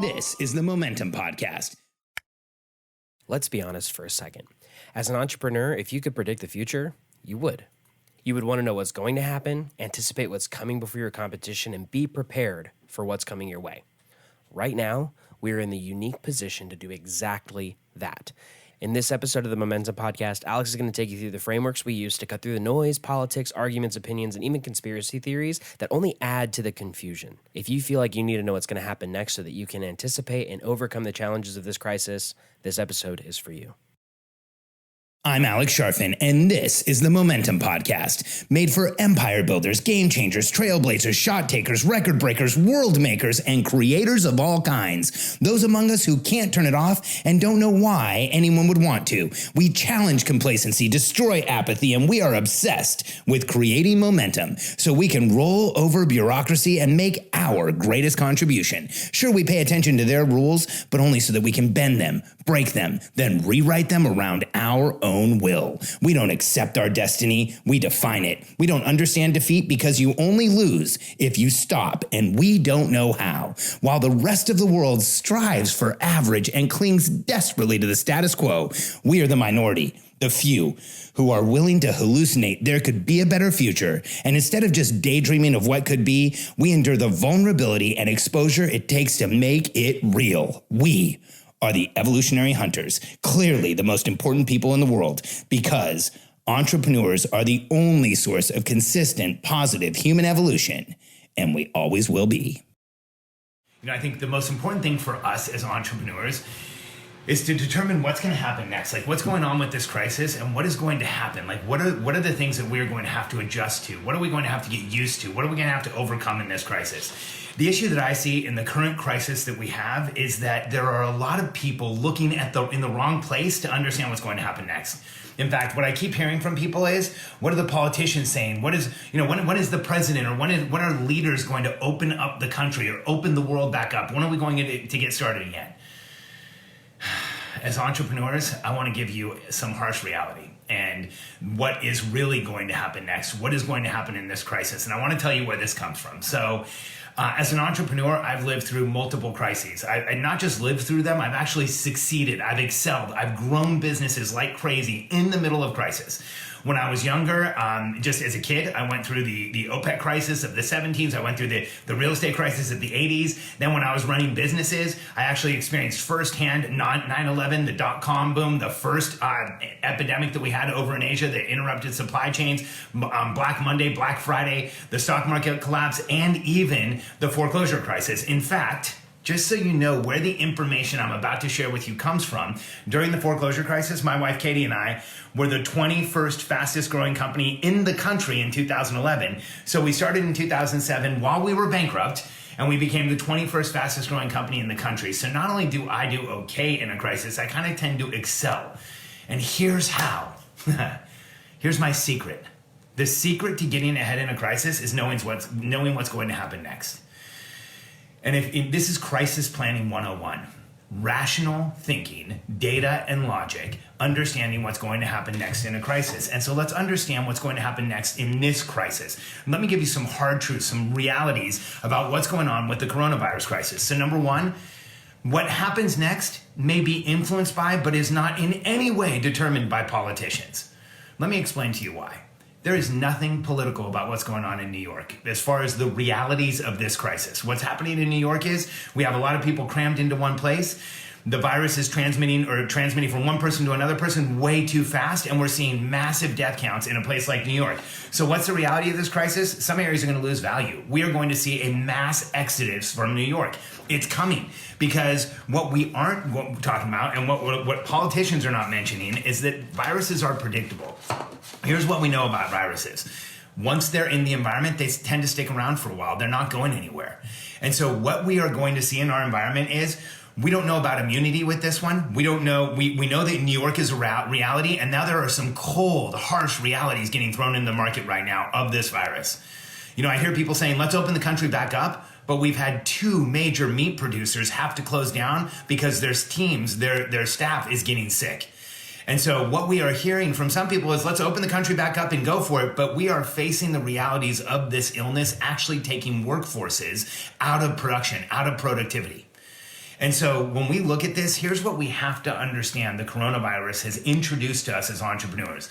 This is the Momentum Podcast. Let's be honest for a second. As an entrepreneur, if you could predict the future, you would. You would want to know what's going to happen, anticipate what's coming before your competition, and be prepared for what's coming your way. Right now, we are in the unique position to do exactly that. In this episode of the Momentum Podcast, Alex is going to take you through the frameworks we use to cut through the noise, politics, arguments, opinions, and even conspiracy theories that only add to the confusion. If you feel like you need to know what's going to happen next so that you can anticipate and overcome the challenges of this crisis, this episode is for you. I'm Alex Sharfin, and this is the Momentum Podcast, made for empire builders, game changers, trailblazers, shot takers, record breakers, world makers, and creators of all kinds. Those among us who can't turn it off and don't know why anyone would want to. We challenge complacency, destroy apathy, and we are obsessed with creating momentum so we can roll over bureaucracy and make our greatest contribution. Sure, we pay attention to their rules, but only so that we can bend them, break them, then rewrite them around our own will. We don't accept our destiny, we define it. We don't understand defeat because you only lose if you stop, and we don't know how. While the rest of the world strives for average and clings desperately to the status quo, we are the minority, the few, who are willing to hallucinate there could be a better future. And instead of just daydreaming of what could be, we endure the vulnerability and exposure it takes to make it real. We are the evolutionary hunters, clearly the most important people in the world, because entrepreneurs are the only source of consistent, positive human evolution, and we always will be. You know, I think the most important thing for us as entrepreneurs is to determine what's going to happen next. Like, what's going on with this crisis and what is going to happen? Like, what are the things that we're going to have to adjust to? What are we going to have to get used to? What are we going to have to overcome in this crisis? The issue that I see in the current crisis that we have is that there are a lot of people looking in the wrong place to understand what's going to happen next. In fact, what I keep hearing from people is, what are the politicians saying? When is the president or when are leaders going to open up the country or open the world back up? When are we going to get started again? As entrepreneurs, I want to give you some harsh reality and what is really going to happen next, what is going to happen in this crisis. And I want to tell you where this comes from. So as an entrepreneur, I've lived through multiple crises. I not just lived through them, I've actually succeeded. I've excelled. I've grown businesses like crazy in the middle of crisis. When I was younger, just as a kid, I went through the OPEC crisis of the 70s. I went through the real estate crisis of the 80s. Then when I was running businesses, I actually experienced firsthand 9/11, the dot-com boom, the first epidemic that we had over in Asia that interrupted supply chains, Black Monday, Black Friday, the stock market collapse, and even the foreclosure crisis. In fact, just so you know where the information I'm about to share with you comes from, during the foreclosure crisis, my wife Katie and I were the 21st fastest growing company in the country in 2011. So we started in 2007 while we were bankrupt, and we became the 21st fastest growing company in the country. So not only do I do okay in a crisis, I kind of tend to excel. And here's how. Here's my secret. The secret to getting ahead in a crisis is knowing what's going to happen next. And if this is crisis planning 101, rational thinking, data and logic, understanding what's going to happen next in a crisis. And so let's understand what's going to happen next in this crisis. Let me give you some hard truths, some realities about what's going on with the coronavirus crisis. So number one, what happens next may be influenced by, but is not in any way determined by politicians. Let me explain to you why. There is nothing political about what's going on in New York as far as the realities of this crisis. What's happening in New York is we have a lot of people crammed into one place. The virus is transmitting from one person to another person way too fast, and we're seeing massive death counts in a place like New York. So what's the reality of this crisis? Some areas are going to lose value. We are going to see a mass exodus from New York. It's coming because what we aren't talking about and what politicians are not mentioning is that viruses are predictable. Here's what we know about viruses. Once they're in the environment, they tend to stick around for a while. They're not going anywhere. And so what we are going to see in our environment is we don't know about immunity with this one. We don't know. We know that New York is a reality, and now there are some cold, harsh realities getting thrown in the market right now of this virus. You know, I hear people saying, let's open the country back up, but we've had two major meat producers have to close down because their teams, their staff is getting sick. And so what we are hearing from some people is let's open the country back up and go for it. But we are facing the realities of this illness actually taking workforces out of production, out of productivity. And so when we look at this, here's what we have to understand the coronavirus has introduced to us as entrepreneurs.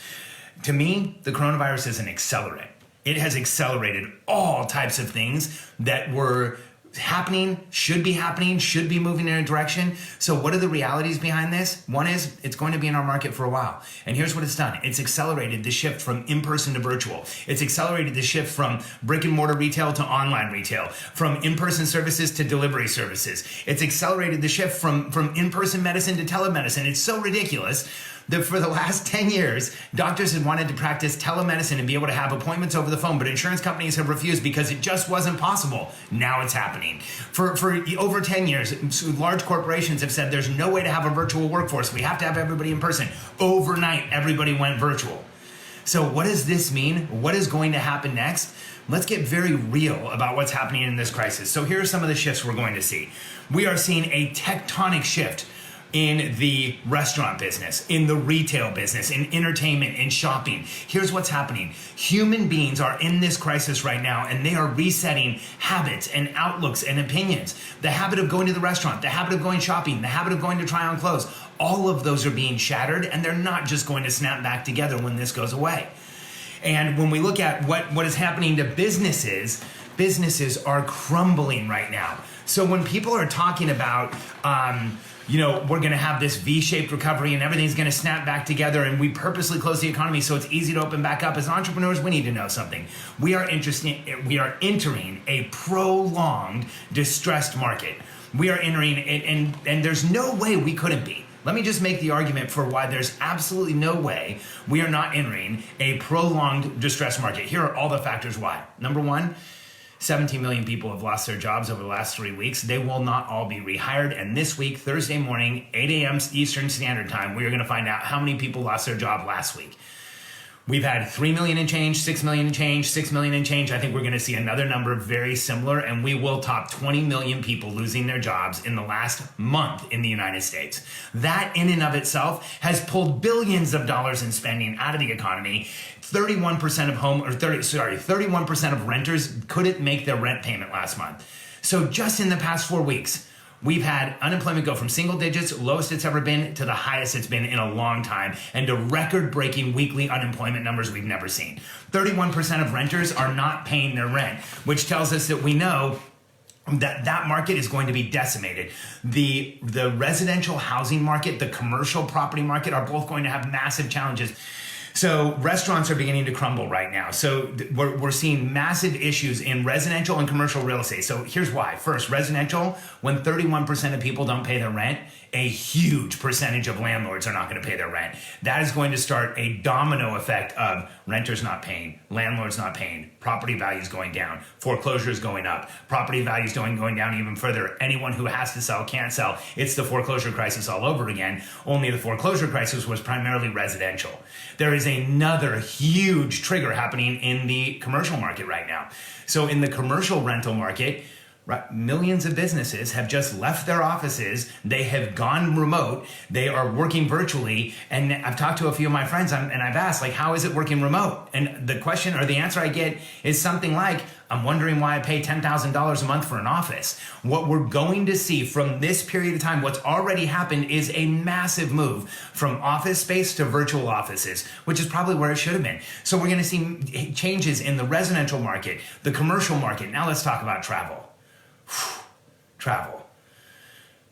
To me, the coronavirus is an accelerant. It has accelerated all types of things that were happening, should be moving in a direction. So what are the realities behind this? One is it's going to be in our market for a while. And here's what it's done. It's accelerated the shift from in-person to virtual. It's accelerated the shift from brick and mortar retail to online retail, from in-person services to delivery services. It's accelerated the shift from in-person medicine to telemedicine. It's so ridiculous that for the last 10 years, doctors had wanted to practice telemedicine and be able to have appointments over the phone, but insurance companies have refused because it just wasn't possible. Now it's happening. For over 10 years, large corporations have said there's no way to have a virtual workforce. We have to have everybody in person. Overnight, everybody went virtual. So what does this mean? What is going to happen next? Let's get very real about what's happening in this crisis. So here are some of the shifts we're going to see. We are seeing a tectonic shift in the restaurant business, in the retail business, in entertainment, in shopping. Here's what's happening. Human beings are in this crisis right now, and they are resetting habits and outlooks and opinions. The habit of going to the restaurant, the habit of going shopping, the habit of going to try on clothes, all of those are being shattered, and they're not just going to snap back together when this goes away. And when we look at what is happening to businesses are crumbling right now. So when people are talking about, we're going to have this V-shaped recovery and everything's going to snap back together and we purposely close the economy so it's easy to open back up. As entrepreneurs, we need to know something. We are entering a prolonged distressed market. We are entering, and there's no way we couldn't be. Let me just make the argument for why there's absolutely no way we are not entering a prolonged distressed market. Here are all the factors why. Number one, 17 million people have lost their jobs over the last 3 weeks. They will not all be rehired. And this week, Thursday morning, 8 a.m. Eastern Standard Time, we are going to find out how many people lost their job last week. We've had 3 million and change, 6 million and change, 6 million and change. I think we're going to see another number very similar, and we will top 20 million people losing their jobs in the last month in the United States. That in and of itself has pulled billions of dollars in spending out of the economy. 31% of 31% of renters couldn't make their rent payment last month. So just in the past 4 weeks, we've had unemployment go from single digits, lowest it's ever been, to the highest it's been in a long time, and to record-breaking weekly unemployment numbers we've never seen. 31% of renters are not paying their rent, which tells us that we know that market is going to be decimated. The residential housing market, the commercial property market are both going to have massive challenges. So restaurants are beginning to crumble right now. So we're seeing massive issues in residential and commercial real estate. So here's why. First, residential, when 31% of people don't pay their rent, a huge percentage of landlords are not going to pay their rent. That is going to start a domino effect of renters not paying, landlords not paying, property values going down, foreclosures going up, property values going down even further. Anyone who has to sell can't sell. It's the foreclosure crisis all over again. Only the foreclosure crisis was primarily residential. There is another huge trigger happening in the commercial market right now. So in the commercial rental market, millions of businesses have just left their offices. They have gone remote. They are working virtually. And I've talked to a few of my friends and I've asked, how is it working remote? And the question or the answer I get is something like, I'm wondering why I pay $10,000 a month for an office. What we're going to see from this period of time, what's already happened, is a massive move from office space to virtual offices, which is probably where it should have been. So we're going to see changes in the residential market, the commercial market. Now let's talk about travel. Travel,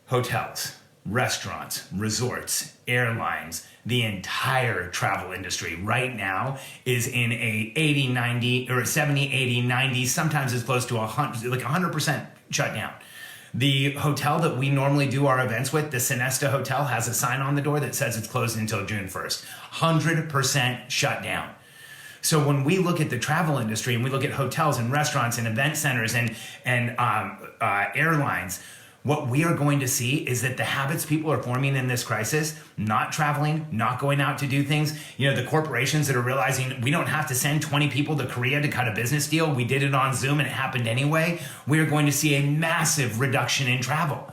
hotels, restaurants, resorts, airlines, the entire travel industry right now is in a 80, 90, or 70, 80, 90, sometimes as close to 100% shut down. The hotel that we normally do our events with, the Sonesta Hotel, has a sign on the door that says it's closed until June 1st. 100% shut down. So when we look at the travel industry and we look at hotels and restaurants and event centers and airlines, what we are going to see is that the habits people are forming in this crisis, not traveling, not going out to do things, the corporations that are realizing we don't have to send 20 people to Korea to cut a business deal. We did it on Zoom and it happened anyway. We are going to see a massive reduction in travel.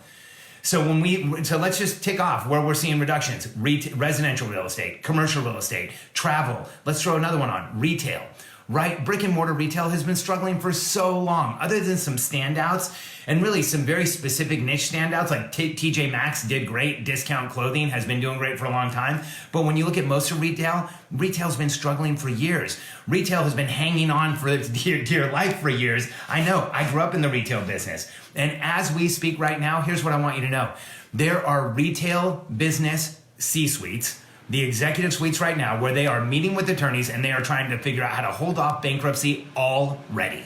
So let's just tick off where we're seeing reductions: residential real estate, commercial real estate, travel. Let's throw another one on: retail. right? Brick and mortar retail has been struggling for so long. Other than some standouts, and really some very specific niche standouts, like TJ Maxx did great. Discount clothing has been doing great for a long time. But when you look at most of retail's been struggling for years. Retail has been hanging on for dear life for years. I know, I grew up in the retail business. And as we speak right now, here's what I want you to know. There are retail business C-suites, the executive suites right now, where they are meeting with attorneys and they are trying to figure out how to hold off bankruptcy already.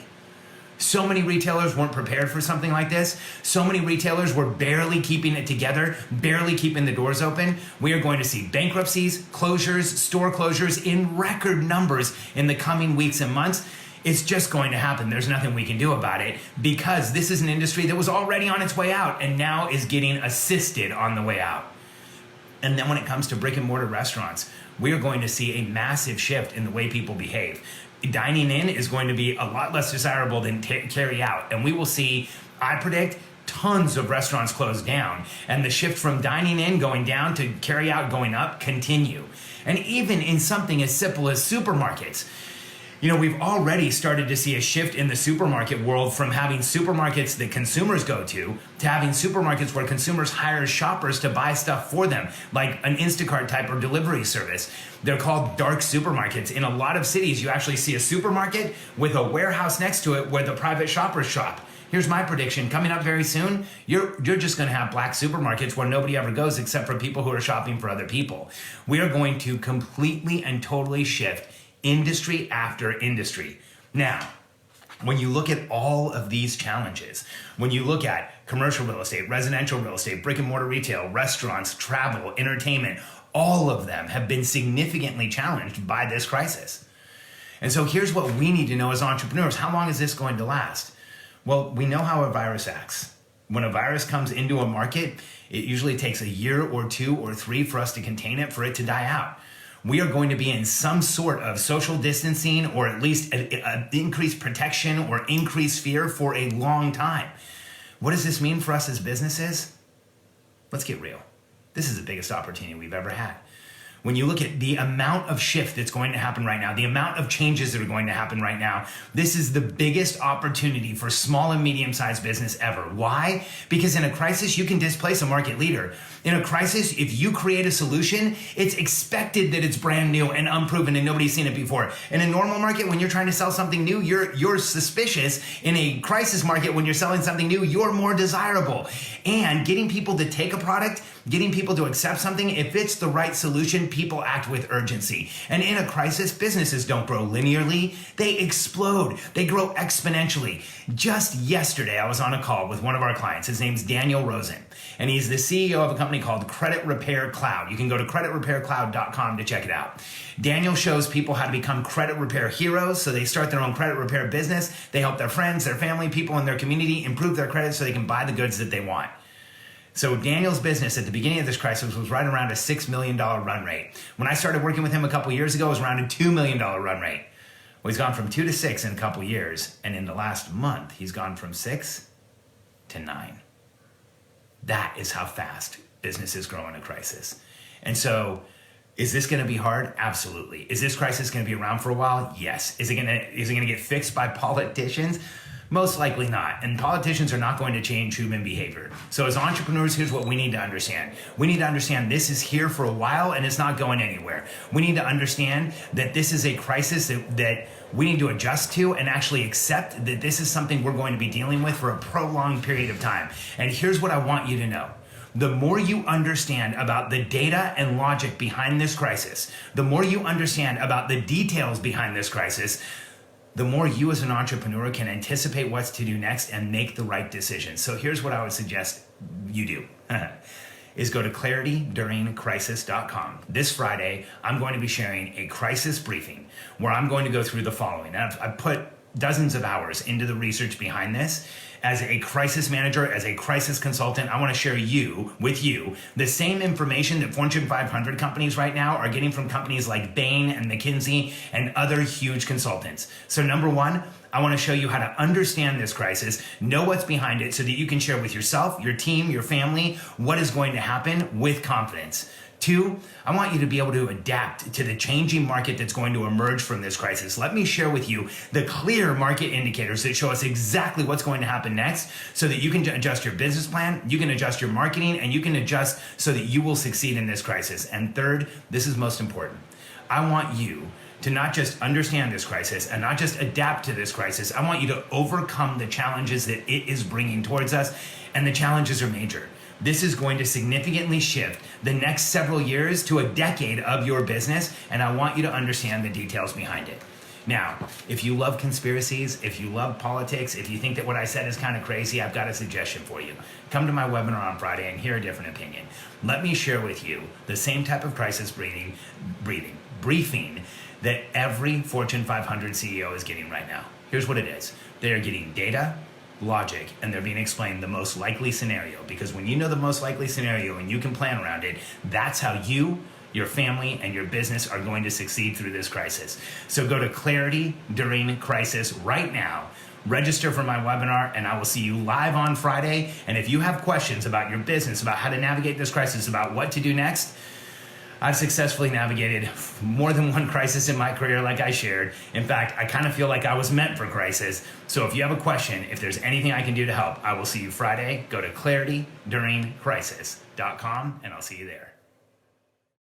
So many retailers weren't prepared for something like this. So many retailers were barely keeping it together, barely keeping the doors open. We are going to see bankruptcies, closures, store closures in record numbers in the coming weeks and months. It's just going to happen. There's nothing we can do about it because this is an industry that was already on its way out and now is getting assisted on the way out. And then when it comes to brick and mortar restaurants, we are going to see a massive shift in the way people behave. Dining in is going to be a lot less desirable than carry out. And we will see, I predict, tons of restaurants close down. And the shift from dining in going down to carry out going up continue. And even in something as simple as supermarkets. You know, we've already started to see a shift in the supermarket world from having supermarkets that consumers go to having supermarkets where consumers hire shoppers to buy stuff for them, like an Instacart type or delivery service. They're called dark supermarkets. In a lot of cities, you actually see a supermarket with a warehouse next to it where the private shoppers shop. Here's my prediction. Coming up very soon, you're just going to have black supermarkets where nobody ever goes except for people who are shopping for other people. We are going to completely and totally shift industry after industry. Now, when you look at all of these challenges, when you look at commercial real estate, residential real estate, brick and mortar retail, restaurants, travel, entertainment, all of them have been significantly challenged by this crisis. And so here's what we need to know as entrepreneurs. How long is this going to last? Well, we know how a virus acts. When a virus comes into a market, it usually takes a year or 2 or 3 for us to contain it, for it to die out. We are going to be in some sort of social distancing or at least increased protection or increased fear for a long time. What does this mean for us as businesses? Let's get real. This is the biggest opportunity we've ever had. When you look at the amount of shift that's going to happen right now, the amount of changes that are going to happen right now, this is the biggest opportunity for small and medium-sized business ever. Why? Because in a crisis, you can displace a market leader. In a crisis, if you create a solution, it's expected that it's brand new and unproven and nobody's seen it before. In a normal market, when you're trying to sell something new, you're suspicious. In a crisis market, when you're selling something new, you're more desirable. And getting people to take a product, getting people to accept something, if it's the right solution, people act with urgency. And in a crisis, businesses don't grow linearly. They explode. They grow exponentially. Just yesterday, I was on a call with one of our clients. His name's Daniel Rosen, and he's the CEO of a company called Credit Repair Cloud. You can go to creditrepaircloud.com to check it out. Daniel shows people how to become credit repair heroes, so they start their own credit repair business. They help their friends, their family, people in their community improve their credit so they can buy the goods that they want. So Daniel's business at the beginning of this crisis was right around a $6 million run rate. When I started working with him a couple years ago, it was around a $2 million run rate. Well, he's gone from 2 to 6 in a couple years. And in the last month, he's gone from 6 to 9. That is how fast businesses grow in a crisis. And so is this going to be hard? Absolutely. Is this crisis going to be around for a while? Yes. Is it going to get fixed by politicians? Most likely not. And politicians are not going to change human behavior. So as entrepreneurs, here's what we need to understand. We need to understand this is here for a while and it's not going anywhere. We need to understand that this is a crisis that we need to adjust to and actually accept that this is something we're going to be dealing with for a prolonged period of time. And here's what I want you to know. The more you understand about the data and logic behind this crisis, the more you understand about the details behind this crisis, the more you as an entrepreneur can anticipate what's to do next and make the right decisions. So here's what I would suggest you do. Is go to clarityduringcrisis.com. This Friday, I'm going to be sharing a crisis briefing where I'm going to go through the following. I've put dozens of hours into the research behind this. As a crisis manager, as a crisis consultant, I want to share with you the same information that Fortune 500 companies right now are getting from companies like Bain and McKinsey and other huge consultants. So number one, I want to show you how to understand this crisis, know what's behind it so that you can share with yourself, your team, your family, what is going to happen with confidence. Two, I want you to be able to adapt to the changing market that's going to emerge from this crisis. Let me share with you the clear market indicators that show us exactly what's going to happen next so that you can adjust your business plan, you can adjust your marketing, and you can adjust so that you will succeed in this crisis. And third, this is most important. I want you to not just understand this crisis and not just adapt to this crisis. I want you to overcome the challenges that it is bringing towards us, and the challenges are major. This is going to significantly shift the next several years to a decade of your business, and I want you to understand the details behind it. Now, if you love conspiracies, if you love politics, if you think that what I said is kind of crazy, I've got a suggestion for you. Come to my webinar on Friday and hear a different opinion. Let me share with you the same type of crisis briefing that every Fortune 500 CEO is getting right now. Here's what it is. They are getting data, logic, and they're being explained the most likely scenario, because when you know the most likely scenario and you can plan around it, that's how you, your family, and your business are going to succeed through this crisis. So go to Clarity During Crisis right now, register for my webinar, and I will see you live on Friday. And if you have questions about your business, about how to navigate this crisis, about what to do next, I've successfully navigated more than one crisis in my career, like I shared. In fact, I kind of feel like I was meant for crisis. So if you have a question, if there's anything I can do to help, I will see you Friday. Go to clarityduringcrisis.com, and I'll see you there.